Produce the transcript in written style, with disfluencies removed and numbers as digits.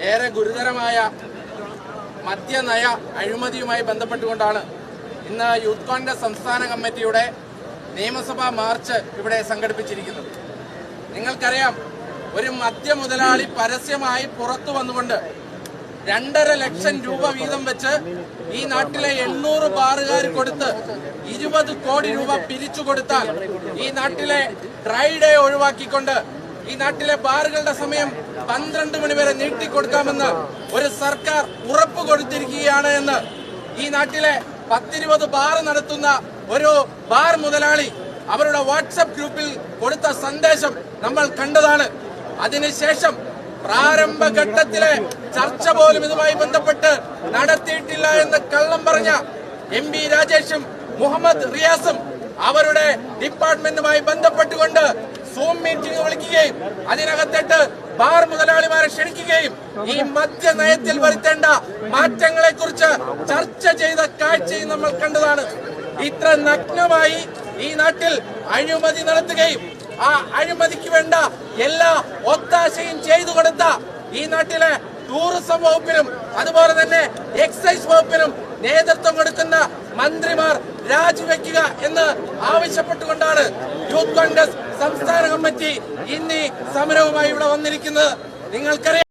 ഏറെ ഗുരുതരമായ മദ്യനയ അഴിമതിയുമായി ബന്ധപ്പെട്ടുകൊണ്ടാണ് ഇന്ന് യൂത്ത് കോൺഗ്രസ് സംസ്ഥാന കമ്മിറ്റിയുടെ നിയമസഭാ മാർച്ച് ഇവിടെ സംഘടിപ്പിച്ചിരിക്കുന്നത്. നിങ്ങൾക്കറിയാം, ഒരു മദ്യ മുതലാളി പരസ്യമായി പുറത്തു വന്നുകൊണ്ട് 2.5 ലക്ഷം രൂപ വീതം വെച്ച് ഈ നാട്ടിലെ 800 ബാറുകാർ കൊടുത്ത് 20 കോടി രൂപ പിരിച്ചു കൊടുത്താൽ ഈ നാട്ടിലെ ഡ്രൈ ഡേ ഒഴിവാക്കിക്കൊണ്ട് ഈ നാട്ടിലെ ബാറുകളുടെ സമയം 12 മണി വരെ നീട്ടിക്കൊടുക്കാമെന്ന് ഒരു സർക്കാർ ഉറപ്പ് കൊടുത്തിരിക്കുകയാണ് എന്ന് ഈ നാട്ടിലെ 10-20 ബാർ നടത്തുന്ന ഒരു ബാർ മുതലാളി അവരുടെ വാട്സപ്പ് ഗ്രൂപ്പിൽ കൊടുത്ത സന്ദേശം നമ്മൾ കണ്ടതാണ്. അതിനുശേഷം പ്രാരംഭഘട്ടത്തിലെ ചർച്ച പോലും ഇതുമായി ബന്ധപ്പെട്ട് നടത്തിയിട്ടില്ല എന്ന് കള്ളം പറഞ്ഞ MP രാജേഷും മുഹമ്മദ് റിയാസും അവരുടെ ഡിപ്പാർട്ട്മെന്റുമായി ബന്ധപ്പെട്ടുകൊണ്ട് സൂം മീറ്റിംഗ് വിളിക്കുകയും അതിനകത്തിട്ട് ബാർ മുതലാളിമാരെ ക്ഷണിക്കുകയും ഈ മദ്യ നയത്തിൽ വരുത്തേണ്ട മാറ്റങ്ങളെ കുറിച്ച് ചർച്ച ചെയ്ത കാഴ്ചയും നമ്മൾ കണ്ടതാണ്. ഇത്ര നഗ്നമായി ഈ നാട്ടിൽ അഴിമതി നടത്തുകയും ആ അഴിമതിക്ക് വേണ്ട എല്ലാ ഒത്താശയും ചെയ്തു കൊടുത്ത ഈ നാട്ടിലെ ടൂറിസം വകുപ്പിനും അതുപോലെ തന്നെ എക്സൈസ് വകുപ്പിനും നേതൃത്വം കൊടുക്കുന്ന മന്ത്രിമാർ രാജിവെക്കുക എന്ന് ആവശ്യപ്പെട്ടുകൊണ്ടാണ് യൂത്ത് കോൺഗ്രസ് സംസ്ഥാന കമ്മിറ്റി ഇന്ന് സമരവുമായി ഇവിടെ വന്നിരിക്കുന്നത്. നിങ്ങൾക്കറിയാം,